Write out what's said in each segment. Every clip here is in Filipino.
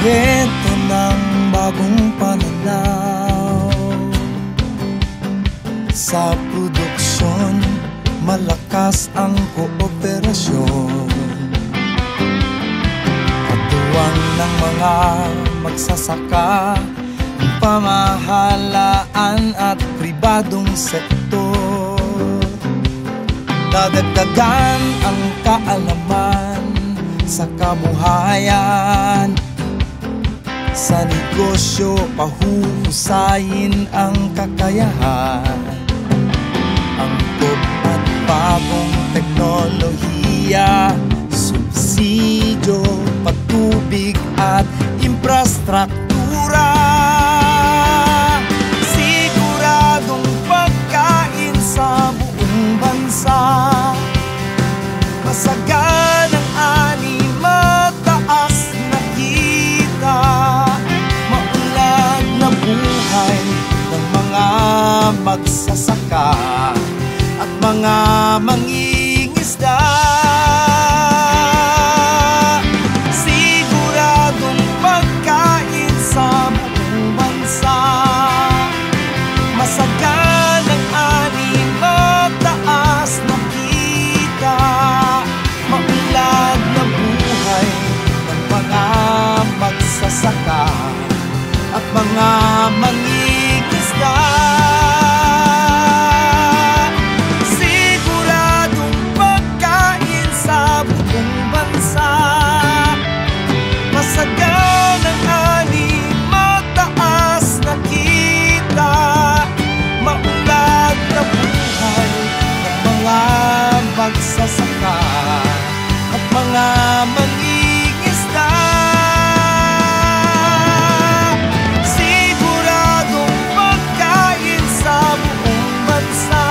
kwento ng bagong pananaw. Sa produksyon, malakas ang kooperasyon. Katuwang ng mga magsasaka, pamahalaan at pribadong sektor. Dadagdagan ang kaalaman sa kabuhayan. Sa negosyo, pahuhusayin ang kakayahan. Angkop at bagong teknolohiya, subsidyo, patubig at infrastruktura. Siguradong pagkain sa buong bansa. Masaganang ani, mataas na kita. Maunlad na buhay ng mga magsasaka at mga mangingisda. Siguradong pagkain sa buong bansa. Masaganang ani, mataas na kita. Maunlad na buhay ng mga magsasaka at mga mangingisda. Siguradong pagkain sa buong bansa. Masaganang ani, mataas na kita. Maunlad na buhay ng mga magsasaka at mga mangingisda. Siguradong pagkain sa buong bansa.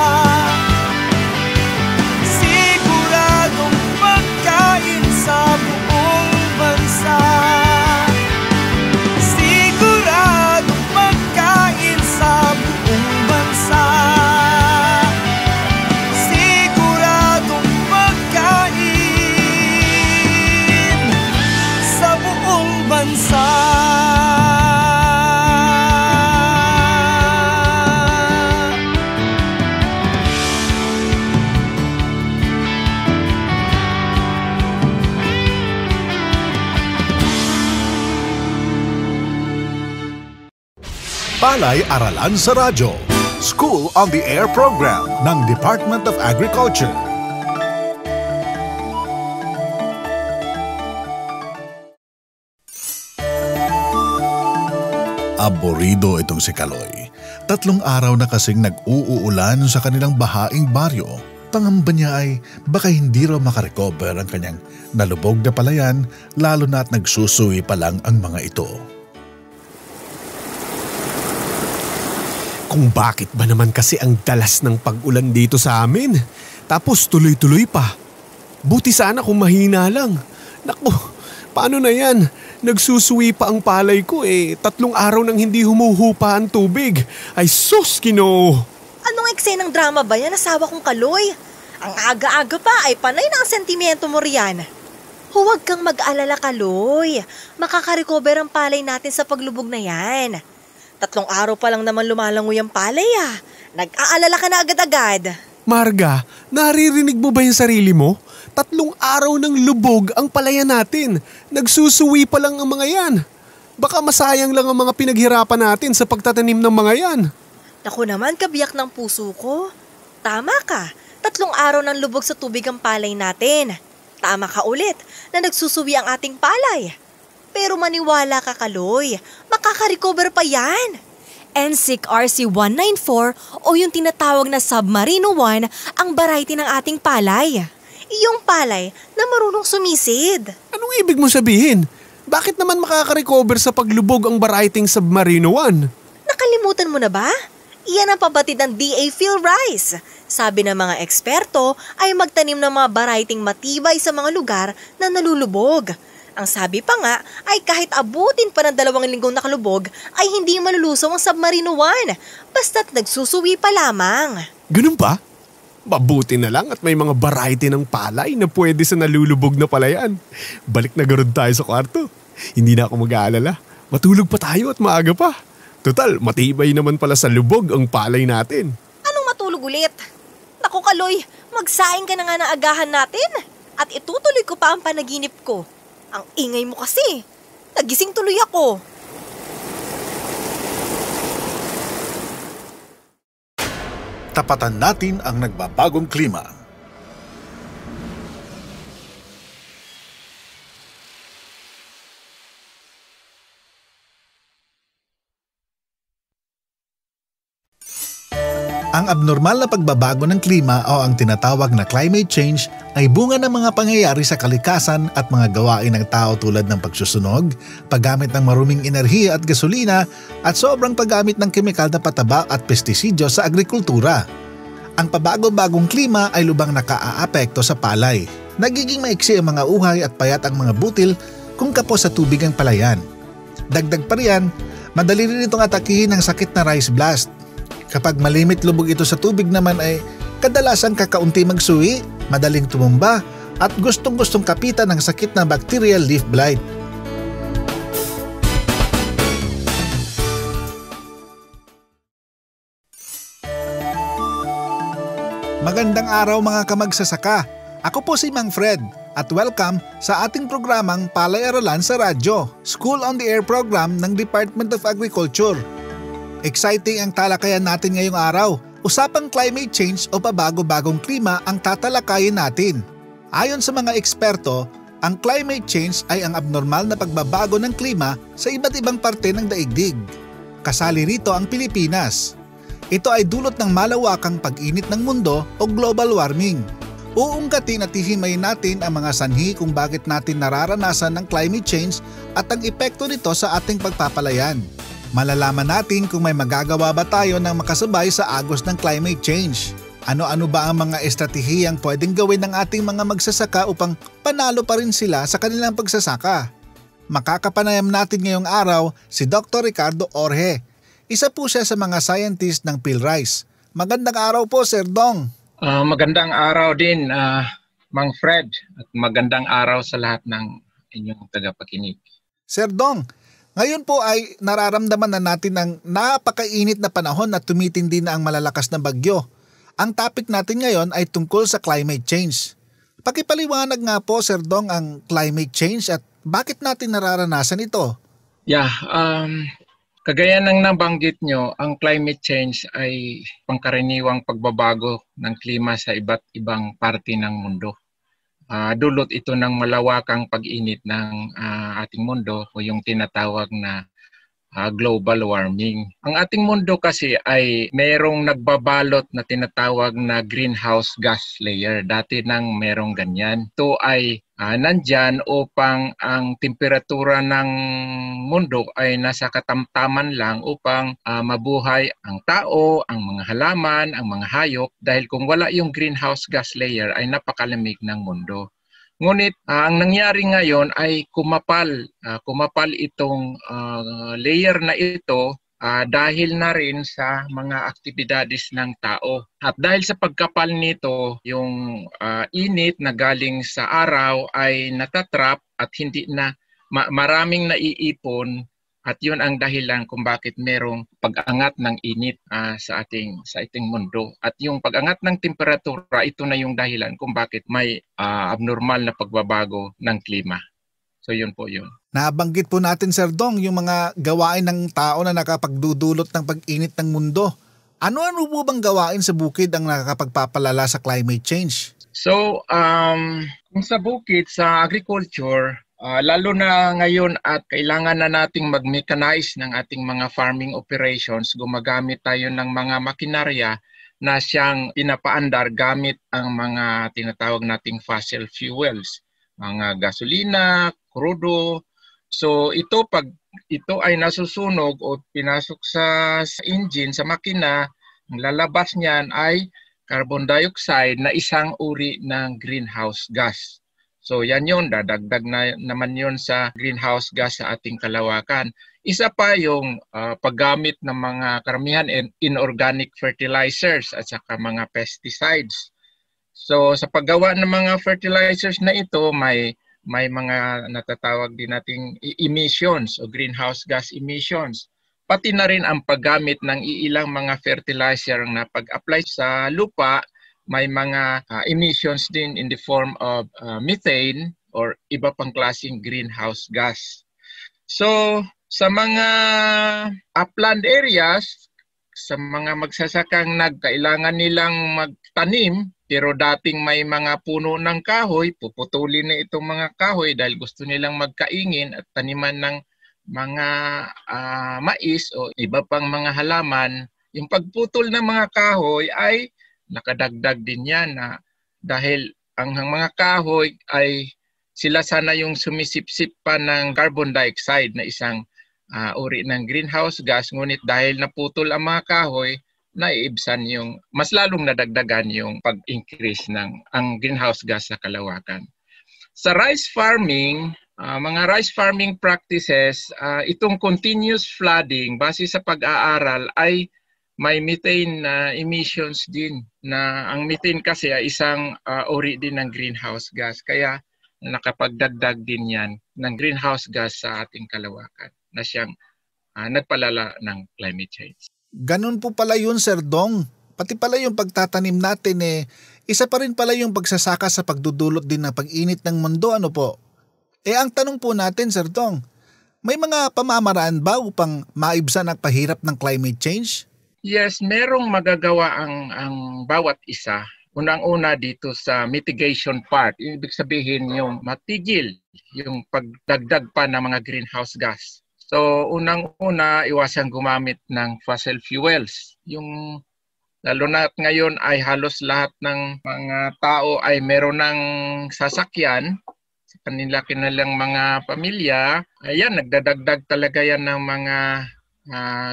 Siguradong pagkain sa buong bansa. Siguradong pagkain sa buong bansa. Siguradong pagkain sa buong bansa. Palay Aralan sa Radyo, School on the Air program ng Department of Agriculture. Aborido itong si Kaloy. 3 araw na kasing nag-uulan sa kanilang bahaing baryo. Pangamba niya ay baka hindi raw makarecover ang kanyang nalubog na palayan, lalo na at nagsusuwi pa lang ang mga ito. Kung bakit ba naman kasi ang dalas ng pag-ulan dito sa amin? Tapos tuloy-tuloy pa. Buti sana kung mahina lang. Naku, paano na yan? Nagsusuwi pa ang palay ko 3 araw nang hindi humuhupa ang tubig. Ay sus, Ginoo! Anong eksenang drama ba yan, asawa kong Kaloy? Ang aga-aga pa ay panay na ang sentimento mo riyan. Huwag kang mag-alala, Kaloy. Makaka-recover ang palay natin sa paglubog na yan. 3 araw pa lang naman lumalangoy ang palay Nag-aalala ka na agad-agad. Marga, naririnig mo ba yung sarili mo? 3 araw ng lubog ang palayan natin. Nagsusuwi pa lang ang mga yan. Baka masayang lang ang mga pinaghirapan natin sa pagtatanim ng mga yan. Naku naman, kabiyak ng puso ko. Tama ka. 3 araw ng lubog sa tubig ang palay natin. Tama ka ulit na nagsusuwi ang ating palay. Pero maniwala ka, Kaloy, makaka-recover pa yan. NSIC RC194 o yung tinatawag na Submarino 1 ang variety ng ating palay. Iyong palay na marunong sumisid. Anong ibig mo sabihin? Bakit naman makaka-recover sa paglubog ang variety Submarino 1? Nakalimutan mo na ba? Iyan ang pabatid ng DA Phil Rice. Sabi ng mga eksperto ay magtanim ng mga variety matibay sa mga lugar na nalulubog. Ang sabi pa nga ay kahit abutin pa ng 2 linggong nakalubog ay hindi malulusaw ang Submarino 1 basta't nagsusuwi pa lamang. Ganun pa? Mabuti na lang at may mga variety ng palay na pwede sa nalulubog na palayan. Balik na ganoon tayo sa kwarto. Hindi na ako mag-aalala. Matulog pa tayo at maaga pa. Total, matibay naman pala sa lubog ang palay natin. Anong matulog ulit? Naku Kaloy, magsaing ka na nga ng agahan natin. At itutuloy ko pa ang panaginip ko. Ang ingay mo kasi. Nagising tuloy ako. Tapatan natin ang nagbabagong klima. Ang abnormal na pagbabago ng klima o ang tinatawag na climate change ay bunga ng mga pangyayari sa kalikasan at mga gawain ng tao tulad ng pagsusunog, paggamit ng maruming enerhiya at gasolina at sobrang paggamit ng kemikal na pataba at pestisidyo sa agrikultura. Ang pabago-bagong klima ay lubang nakaaapekto sa palay. Nagiging maiksi ang mga uhay at payat ang mga butil kung kapos sa tubig ang palayan. Dagdag pa riyan, madali rin itong atakihin ng sakit na rice blast. Kapag malimit lubog ito sa tubig naman ay kadalasan kakaunti magsuwi, madaling tumumba at gustong-gustong kapitan ng sakit na bacterial leaf blight. Magandang araw mga kamagsasaka. Ako po si Mang Fred at welcome sa ating programang Palay-Aralan sa Radyo, School on the Air program ng Department of Agriculture. Exciting ang talakayan natin ngayong araw. Usapang climate change o pabago-bagong klima ang tatalakayin natin. Ayon sa mga eksperto, ang climate change ay ang abnormal na pagbabago ng klima sa iba't ibang parte ng daigdig. Kasali rito ang Pilipinas. Ito ay dulot ng malawakang pag-init ng mundo o global warming. Uungkatin at hihimayin natin ang mga sanhi kung bakit natin nararanasan ng climate change at ang epekto nito sa ating pagpapalayan. Malalaman natin kung may magagawa ba tayo ng makasabay sa agos ng climate change. Ano-ano ba ang mga estratehiyang pwedeng gawin ng ating mga magsasaka upang panalo pa rin sila sa kanilang pagsasaka? Makakapanayam natin ngayong araw si Dr. Ricardo Orhe. Isa po siya sa mga scientist ng PhilRice. Magandang araw po, Sir Dong. Magandang araw din, Mang Fred. At magandang araw sa lahat ng inyong tagapakinig. Sir Dong, ngayon po ay nararamdaman na natin ang napakainit na panahon at tumitindi na ang malalakas na bagyo. Ang topic natin ngayon ay tungkol sa climate change. Pakipaliwanag nga po, Sir Dong, ang climate change at bakit natin nararanasan ito? Kagaya ng nabanggit nyo, ang climate change ay pangkaraniwang pagbabago ng klima sa iba't ibang parte ng mundo. Dulot ito ng malawakang pag-init ng ating mundo o yung tinatawag na global warming. Ang ating mundo kasi ay mayroong nagbabalot na tinatawag na greenhouse gas layer. Dati nang mayroong ganyan. Ito ay nandyan upang ang temperatura ng mundo ay nasa katamtaman lang upang mabuhay ang tao, ang mga halaman, ang mga hayop. Dahil kung wala yung greenhouse gas layer ay napakalamig ng mundo. Ngunit ang nangyari ngayon ay kumapal itong layer na ito dahil na rin sa mga aktibidades ng tao. At dahil sa pagkapal nito, yung init na galing sa araw ay natatrap at hindi na maraming naiipon. At yun ang dahilan kung bakit merong pag-angat ng init sa ating mundo. At yung pag-angat ng temperatura, ito na yung dahilan kung bakit may abnormal na pagbabago ng klima. So yun po yun. Nabanggit po natin, Sir Dong, yung mga gawain ng tao na nakapagdudulot ng pag-init ng mundo. Ano-ano po bang gawain sa bukid ang nakakapagpapalala sa climate change? So, kung sa bukid, sa agriculture, lalo na ngayon at kailangan na nating mag-mechanize ng ating mga farming operations, gumagamit tayo ng mga makinarya na siyang pinapaandar gamit ang mga tinatawag nating fossil fuels, mga gasolina, crudo. So pag ito ay nasusunog o pinasok sa engine, sa makina, ang lalabas niyan ay carbon dioxide na isang uri ng greenhouse gas. So yan yun, dadagdag na naman yun sa greenhouse gas sa ating kalawakan. Isa pa yung paggamit ng mga karamihan inorganic fertilizers at saka mga pesticides. So sa paggawa ng mga fertilizers na ito, may may mga natatawag din nating emissions o greenhouse gas emissions. Pati na rin ang paggamit ng iilang mga fertilizer na pag-apply sa lupa, may mga emissions din in the form of methane or iba pang klaseng greenhouse gas. So, sa mga upland areas, sa mga magsasakang kailangan nilang magtanim, pero dating may mga puno ng kahoy, puputulin na itong mga kahoy dahil gusto nilang magkaingin at taniman ng mga mais o iba pang mga halaman. Yung pagputol ng mga kahoy ay nakadagdag din yan na dahil ang mga kahoy ay sila sana yung sumisipsip pa ng carbon dioxide na isang uri ng greenhouse gas, ngunit dahil naputol ang mga kahoy, naiibsan yung mas lalong nadagdagan yung pag-increase ng ang greenhouse gas sa kalawakan. Sa rice farming, mga rice farming practices, itong continuous flooding base sa pag-aaral ay may methane emissions din, na ang methane kasi ay isang uri din ng greenhouse gas, kaya nakapagdagdag din yan ng greenhouse gas sa ating kalawakan na siyang nagpalala ng climate change. Ganun po pala yun, Sir Dong. Pati pala yung pagtatanim natin isa pa rin pala yung pagsasaka sa pagdudulot din ng pag-init ng mundo, ano po? Ang tanong po natin, Sir Dong, may mga pamamaraan ba upang maibsan ang pahirap ng climate change? Yes, merong magagawa ang bawat isa. Unang-una dito sa mitigation part, ibig sabihin yung matigil yung pagdagdag pa ng mga greenhouse gas. So, unang-una, iwasan gumamit ng fossil fuels. Yung lalo na ngayon ay halos lahat ng mga tao ay meron ng sasakyan sa kanilang mga pamilya. Ayan, nagdadagdag talaga yan ng mga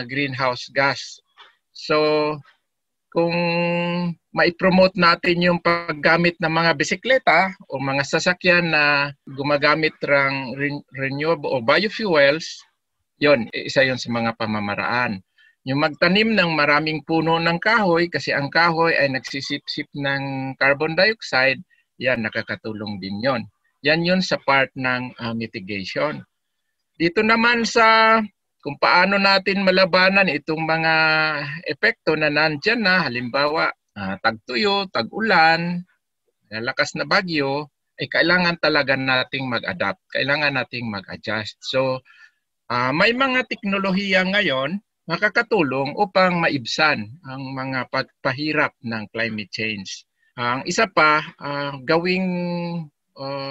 greenhouse gas. So, kung maipromote natin yung paggamit ng mga bisikleta o mga sasakyan na gumagamit ng renewable o biofuels, yon, isa yon sa mga pamamaraan. Yung magtanim ng maraming puno ng kahoy, kasi ang kahoy ay nagsisipsip ng carbon dioxide, yan, nakakatulong din yon. Yan yun sa part ng mitigation. Dito naman sa kung paano natin malabanan itong mga epekto na nandyan na, halimbawa tagtuyo, tag-ulan, lalakas na bagyo, ay kailangan talaga nating mag-adapt, kailangan nating mag-adjust. So, may mga teknolohiya ngayon makakatulong upang maibsan ang mga pagpahirap ng climate change. Ang isa pa, gawing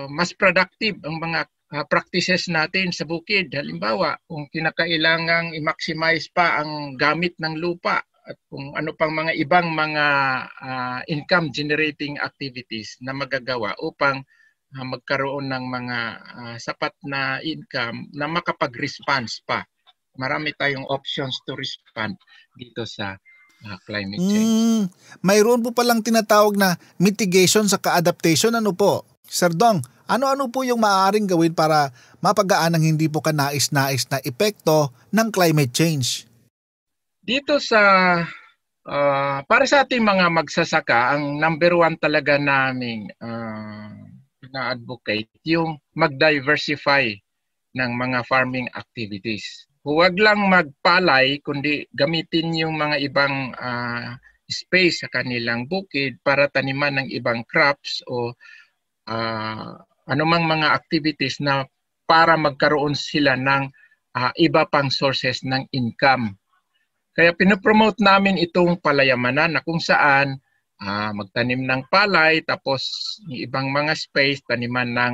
mas productive ang mga practices natin sa bukid. Halimbawa, kung kinakailangang i-maximize pa ang gamit ng lupa at kung ano pang mga ibang mga income generating activities na magagawa upang magkaroon ng mga sapat na income na makapag-response pa. Marami tayong options to respond dito sa climate change. Mayroon po palang tinatawag na mitigation sa adaptation, ano po? Sir Dong, ano-ano po yung maaaring gawin para mapagaan ang hindi po kanais-nais na epekto ng climate change? Dito para sa ating mga magsasaka, ang number one talaga naming na-advocate yung mag-diversify ng mga farming activities. Huwag lang magpalay, kundi gamitin yung mga ibang space sa kanilang bukid para taniman ng ibang crops o anumang mga activities na para magkaroon sila ng iba pang sources ng income. Kaya pinopromote namin itong palayamanan na kung saan magtanim ng palay, tapos yung ibang mga space, taniman ng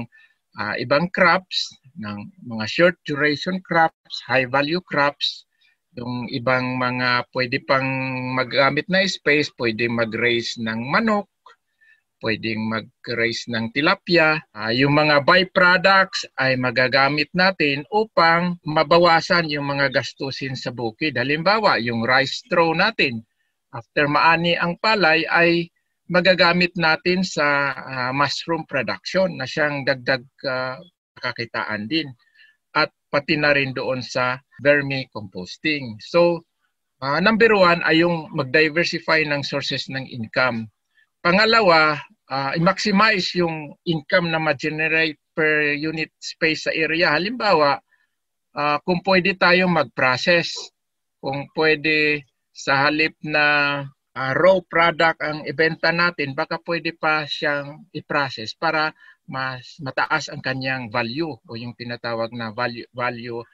ibang crops, ng mga short duration crops, high value crops, yung ibang mga pwede pang maggamit na space, pwede mag-raise ng manok, pwedeng mag-raise ng tilapia. Yung mga byproducts ay magagamit natin upang mabawasan yung mga gastusin sa bukid. Halimbawa, yung rice straw natin, after maani ang palay ay magagamit natin sa mushroom production na siyang dagdag kakitaan din. At pati na rin doon sa vermicomposting. So, number one ay yung mag-diversify ng sources ng income. Pangalawa, i-maximize yung income na ma-generate per unit space sa area. Halimbawa, kung pwede tayo mag-process, kung pwede sa halip na raw product ang ibenta natin, baka pwede pa siyang i-process para mas mataas ang kanyang value o yung tinatawag na value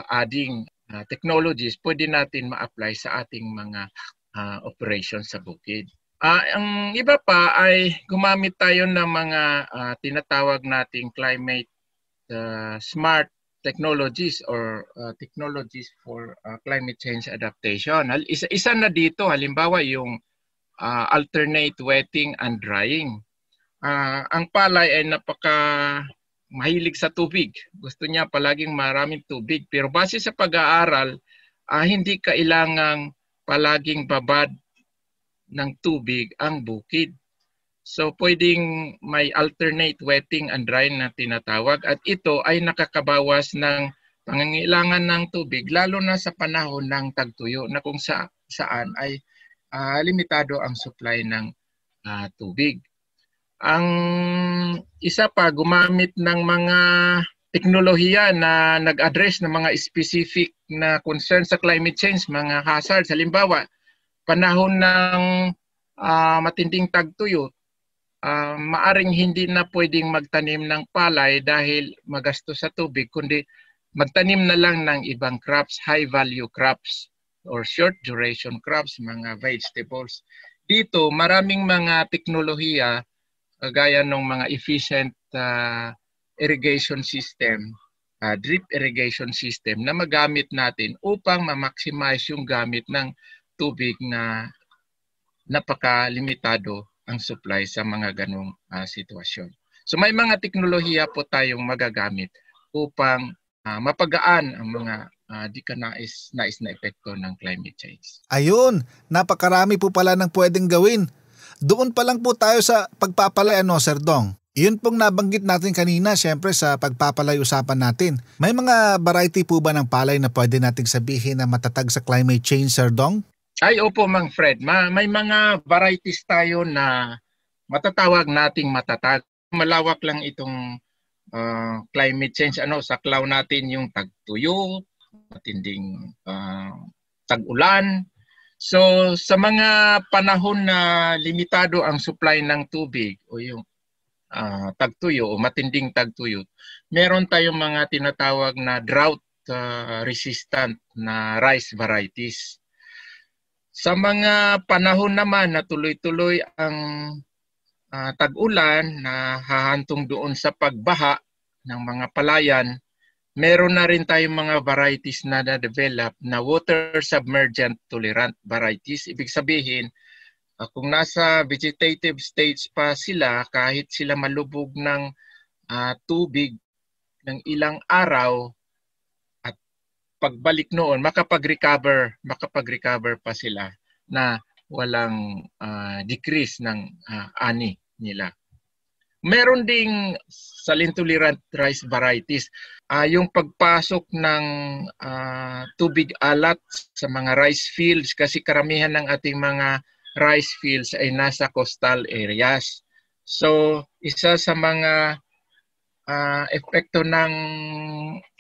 adding technologies pwede natin ma-apply sa ating mga operations sa bukid. Ang iba pa ay gumamit tayo ng mga tinatawag nating climate smart technologies or technologies for climate change adaptation. Isa na dito, halimbawa yung alternate wetting and drying. Ang palay ay napaka mahilig sa tubig. Gusto niya palaging maraming tubig. Pero base sa pag-aaral, hindi kailangang palaging babad ng tubig ang bukid. So pwedeng may alternate wetting and drying na tinatawag at ito ay nakakabawas ng pangangailangan ng tubig lalo na sa panahon ng tagtuyo na kung saan ay limitado ang supply ng tubig. Ang isa pa, gumamit ng mga teknolohiya na nag-address ng mga specific na concern sa climate change, mga hazards. Halimbawa, panahon ng matinding tagtuyo, maaring hindi na pwedeng magtanim ng palay dahil magastos sa tubig, kundi magtanim na lang ng ibang crops, high-value crops or short-duration crops, mga vegetables. Dito, maraming mga teknolohiya gaya ng mga efficient irrigation system, drip irrigation system na magamit natin upang ma-maximize yung gamit ng tubig na napakalimitado ang supply sa mga ganong sitwasyon. So may mga teknolohiya po tayong magagamit upang mapagaan ang mga di ka nais na epekto ng climate change. Ayun, napakarami po pala ng pwedeng gawin. Doon pa lang po tayo sa pagpapalay, Sir Dong. Iyon pong nabanggit natin kanina, syempre sa pagpapalay usapan natin. May mga variety po ba ng palay na pwede nating sabihin na matatag sa climate change, Sir Dong? Ay, opo, Mang Fred. May mga varieties tayo na matatawag nating matatag. Malawak lang itong climate change. Saklaw natin yung tagtuyo, matinding tag-ulan. So, sa mga panahon na limitado ang supply ng tubig o yung tagtuyo o matinding tagtuyo, meron tayong mga tinatawag na drought resistant na rice varieties. Sa mga panahon naman na tuloy-tuloy ang tag-ulan na hahantong doon sa pagbaha ng mga palayan, meron na rin tayong mga varieties na na-develop na water submergent tolerant varieties. Ibig sabihin, kung nasa vegetative stage pa sila, kahit sila malubog ng tubig ng ilang araw, pagbalik noon, makapag-recover pa sila na walang decrease ng ani nila. Meron ding saline-tolerant rice varieties. Yung pagpasok ng tubig alat sa mga rice fields kasi karamihan ng ating mga rice fields ay nasa coastal areas. So, isa sa mga epekto ng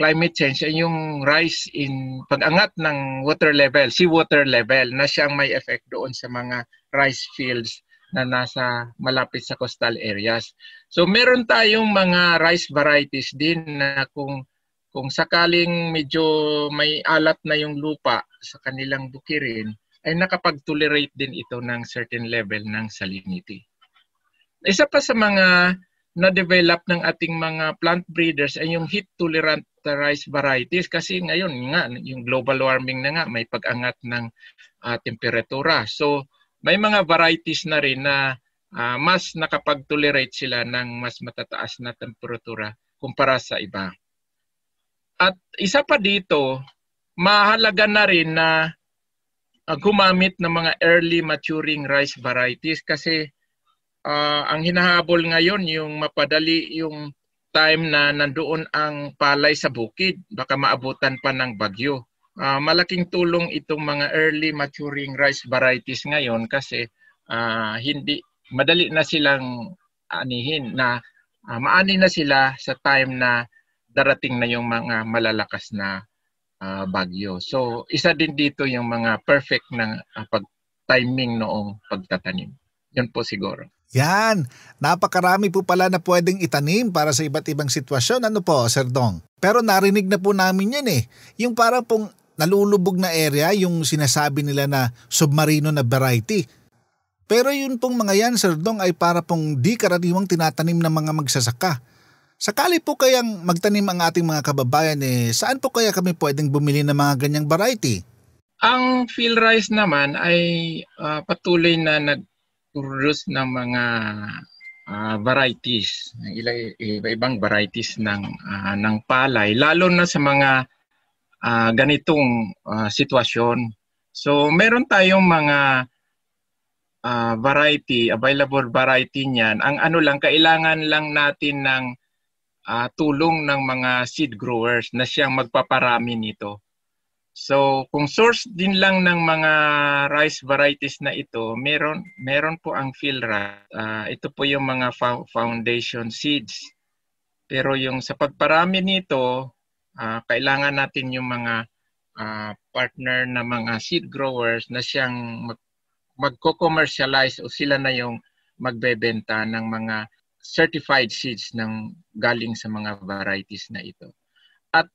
climate change ay yung rise in pag-angat ng water level, seawater level na siyang may effect doon sa mga rice fields na nasa malapit sa coastal areas. So meron tayong mga rice varieties din na kung sakaling medyo may alat na yung lupa sa kanilang bukirin, ay nakapag-tolerate din ito ng certain level ng salinity. Isa pa sa mga na-develop ng ating mga plant breeders ay yung heat-tolerant rice varieties kasi ngayon nga, yung global warming na nga, may pag-angat ng temperatura. So may mga varieties na rin na mas nakapag-tolerate sila ng mas matataas na temperatura kumpara sa iba. At isa pa dito, mahalaga na rin na gumamit ng mga early maturing rice varieties kasi ang hinahabol ngayon yung mapadali yung time na nandoon ang palay sa bukid, baka maabutan pa ng bagyo. Malaking tulong itong mga early maturing rice varieties ngayon kasi hindi madali na silang anihin na maani na sila sa time na darating na yung mga malalakas na bagyo. So isa din dito yung mga perfect na pag-timing noong pagtatanim. Yun po siguro. Yan, napakarami po pala na pwedeng itanim para sa iba't ibang sitwasyon. Ano po, Sir Dong? Pero narinig na po namin yan eh. Yung parang pong nalulubog na area, yung sinasabi nila na submarino na variety. Pero yun pong mga yan, Sir Dong, ay para pong di karaniwang tinatanim ng mga magsasaka. Sakali po kayang magtanim ang ating mga kababayan, saan po kaya kami pwedeng bumili ng mga ganyang variety? Ang field rice naman ay patuloy na nag-produce ng mga varieties, iba-ibang varieties ng palay, lalo na sa mga ganitong sitwasyon. So meron tayong mga available variety niyan. Ang ano lang, kailangan lang natin ng tulong ng mga seed growers na siyang magpaparami nito. So kung source din lang ng mga rice varieties na ito, meron po ang field rice. Ito po yung mga foundation seeds. Pero yung sa pagparami nito, kailangan natin yung mga partner na mga seed growers na siyang magko-commercialize o sila na yung magbebenta ng mga certified seeds ng galing sa mga varieties na ito. At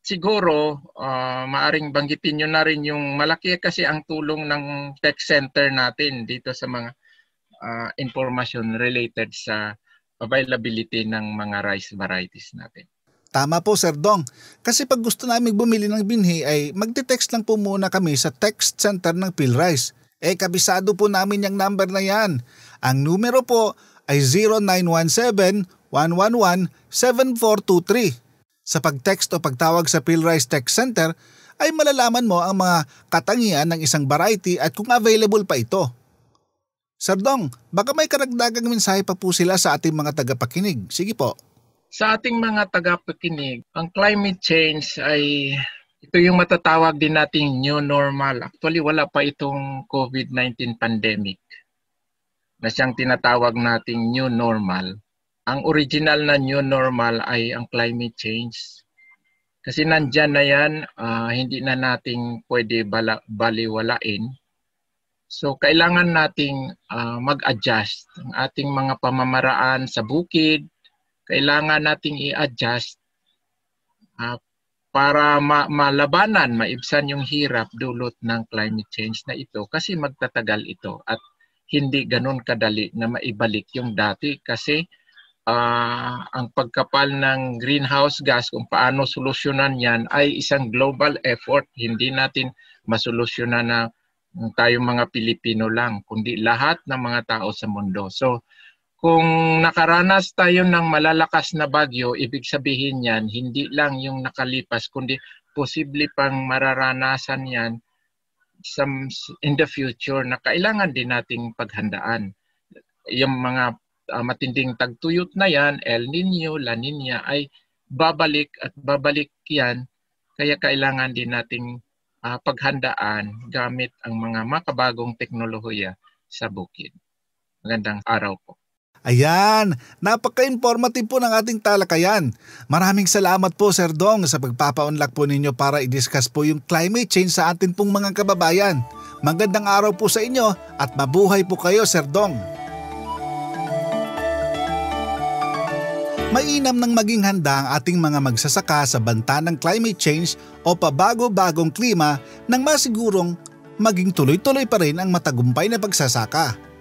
siguro, maaring banggitin nyo na rin yung malaki kasi ang tulong ng tech center natin dito sa mga information related sa availability ng mga rice varieties natin. Tama po, Sir Dong. Kasi pag gusto namin bumili ng binhi ay magte-text lang po muna kami sa text center ng PhilRice. Kabisado po namin yung number na yan. Ang numero po ay 0917-111-7423. Sa pag-text o pagtawag sa PhilRice Text Center ay malalaman mo ang mga katangian ng isang variety at kung available pa ito. Sir Dong, baka may karagdagang mensahe pa po sila sa ating mga tagapakinig. Sige po. Sa ating mga tagapakinig, ang climate change ay ito yung matatawag din nating new normal. Actually, wala pa itong COVID-19 pandemic na siyang tinatawag nating new normal. Ang original na new normal ay ang climate change. Kasi nandyan na yan, hindi na nating pwede baliwalain. So, kailangan nating mag-adjust ang ating mga pamamaraan sa bukid. Kailangan nating i-adjust para malabanan, maibsan yung hirap dulot ng climate change na ito kasi magtatagal ito at hindi ganun kadali na maibalik yung dati kasi ang pagkapal ng greenhouse gas kung paano solusyonan yan ay isang global effort. Hindi natin masolusyonan na tayong mga Pilipino lang, kundi lahat ng mga tao sa mundo. So kung nakaranas tayo ng malalakas na bagyo, ibig sabihin yan, hindi lang yung nakalipas, kundi posible pang mararanasan yan in the future na kailangan din nating paghandaan. Yung mga matinding tagtuyot na yan, El Nino, La Nina, ay babalik at babalik yan. Kaya kailangan din nating paghandaan gamit ang mga makabagong teknolohiya sa bukid. Magandang araw po. Ayan, napaka-informative po ng ating talakayan. Maraming salamat po, Sir Dong, sa pagpapaunlak po ninyo para i-discuss po yung climate change sa atin pong mga kababayan. Magandang araw po sa inyo at mabuhay po kayo, Sir Dong. Mainam nang maging handa ang ating mga magsasaka sa banta ng climate change o pabago-bagong klima nang masigurong maging tuloy-tuloy pa rin ang matagumpay na pagsasaka.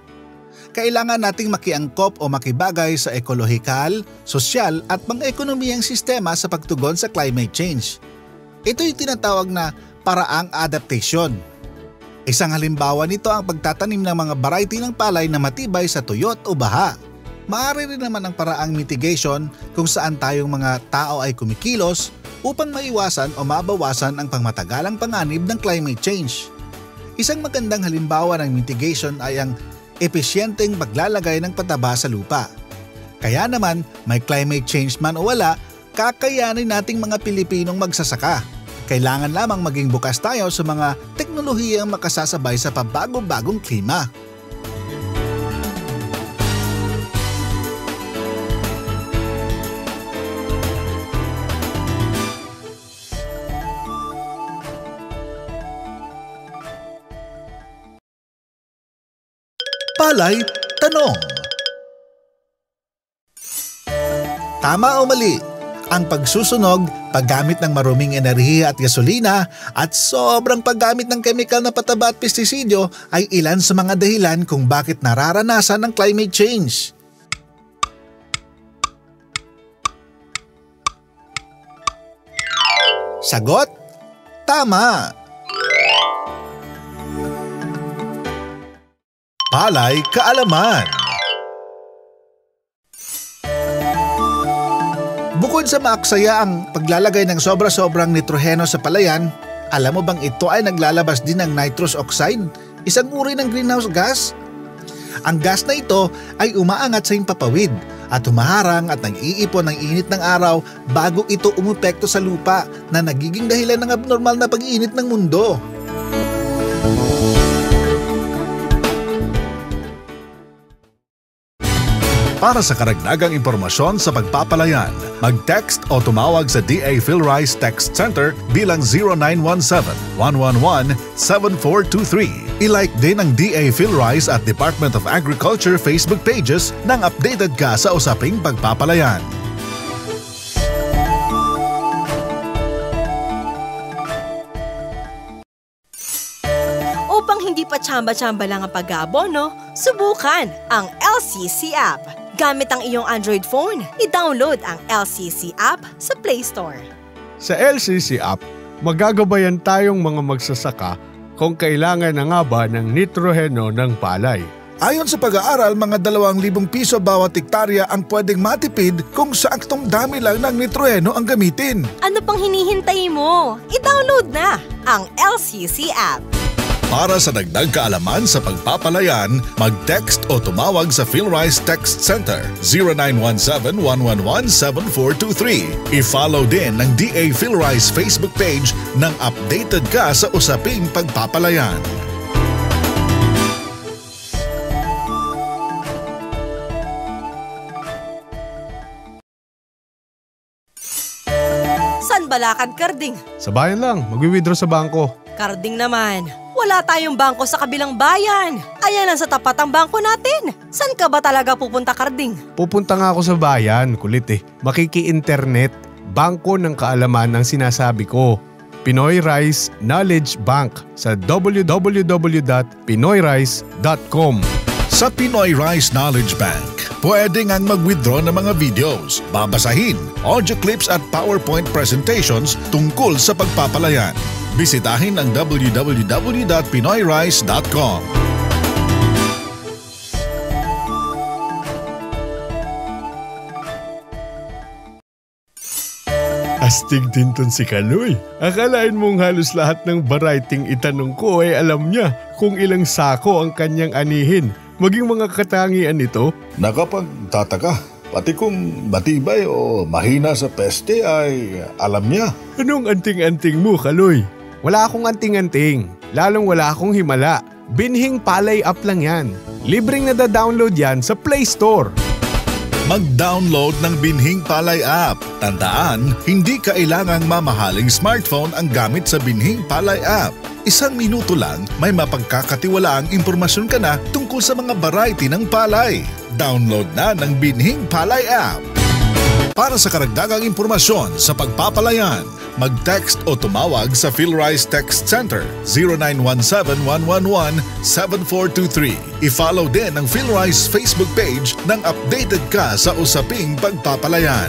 Kailangan nating makiangkop o makibagay sa ekolohikal, sosyal at pang-ekonomiyang sistema sa pagtugon sa climate change. Ito yung tinatawag na paraang adaptation. Isang halimbawa nito ang pagtatanim ng mga variety ng palay na matibay sa tuyot o baha. Maaari rin naman ang paraang mitigation kung saan tayong mga tao ay kumikilos upang maiwasan o mabawasan ang pangmatagalang panganib ng climate change. Isang magandang halimbawa ng mitigation ay ang epesyenteng paglalagay ng pataba sa lupa. Kaya naman, may climate change man o wala, kakayanin nating mga Pilipinong magsasaka. Kailangan lamang maging bukas tayo sa mga teknolohiyang makasasabay sa pabago-bagong klima. Palay Tanong. Tama o mali? Ang pagsusunog, paggamit ng maruming enerhiya at gasolina at sobrang paggamit ng kemikal na pataba at pestisidyo ay ilan sa mga dahilan kung bakit nararanasan ng climate change. Sagot? Tama! Palay Kaalaman. Bukod sa maaksaya ang paglalagay ng sobra-sobrang nitroheno sa palayan, alam mo bang ito ay naglalabas din ng nitrous oxide, isang uri ng greenhouse gas? Ang gas na ito ay umaangat sa himpapawid at humaharang at nag-iipon ng init ng araw bago ito umepekto sa lupa na nagiging dahilan ng abnormal na pag-iinit ng mundo. Para sa karagdagang impormasyon sa pagpapalayan, mag-text o tumawag sa DA PhilRice Text Center bilang 0917-111-7423. I-like din ang DA PhilRice at Department of Agriculture Facebook pages nang updated ka sa usaping pagpapalayan. Upang hindi pa tsamba-tsamba lang ang pag-aabono, subukan ang LCC app. Gamit ang iyong Android phone, i-download ang LCC app sa Play Store. Sa LCC app, magagabayan tayong mga magsasaka kung kailangan na nga ba ng nitroheno ng palay. Ayon sa pag-aaral, mga 2,000 piso bawat hektarya ang pwedeng matipid kung saaktong dami lang ng nitroheno ang gamitin. Ano pang hinihintay mo? I-download na ang LCC app. Para sa dagdag kaalaman sa pagpapalayan, mag-text o tumawag sa PhilRice Text Center 0917-111-7423. I-follow din ang DA PhilRice Facebook page nang updated ka sa usaping pagpapalayan. San balakad, Karding? Sa bayan lang, magwi-withdraw sa bangko. Karding naman, wala tayong bangko sa kabilang bayan. Ayan lang sa tapat ang bangko natin. San ka ba talaga pupunta, Karding? Pupunta nga ako sa bayan, kulit eh. Makiki-internet, bangko ng kaalaman ang sinasabi ko. Pinoy Rice Knowledge Bank sa www.pinoyrice.com. Sa Pinoy Rice Knowledge Bank, pwede ngang mag-withdraw ng mga videos, babasahin, audio clips at PowerPoint presentations tungkol sa pagpapalayan. Bisitahin ang www.pinoyrice.com. Astig din ton si Kaloy. Akalain mong halos lahat ng variety itanong ko ay alam niya kung ilang sako ang kanyang anihin. Maging mga katangian nito. Nakapagtataka, pati kung matibay o mahina sa peste ay alam niya. Anong anting-anting mo, Kaloy? Wala akong anting-anting, lalong wala akong himala. Binhing Palay app lang yan. Libreng nada-download yan sa Play Store. Mag-download ng Binhing Palay app. Tandaan, hindi kailangang mamahaling smartphone ang gamit sa Binhing Palay app. 1 minuto lang, may mapagkakatiwalaang impormasyon ka na tungkol sa mga variety ng palay. Download na ng Binhing Palay app. Para sa karagdagang impormasyon sa pagpapalayan, mag-text o tumawag sa PhilRice Text Center 0917-111-7423. I-follow din ang PhilRice Facebook page nang updated ka sa usaping pagpapalayan.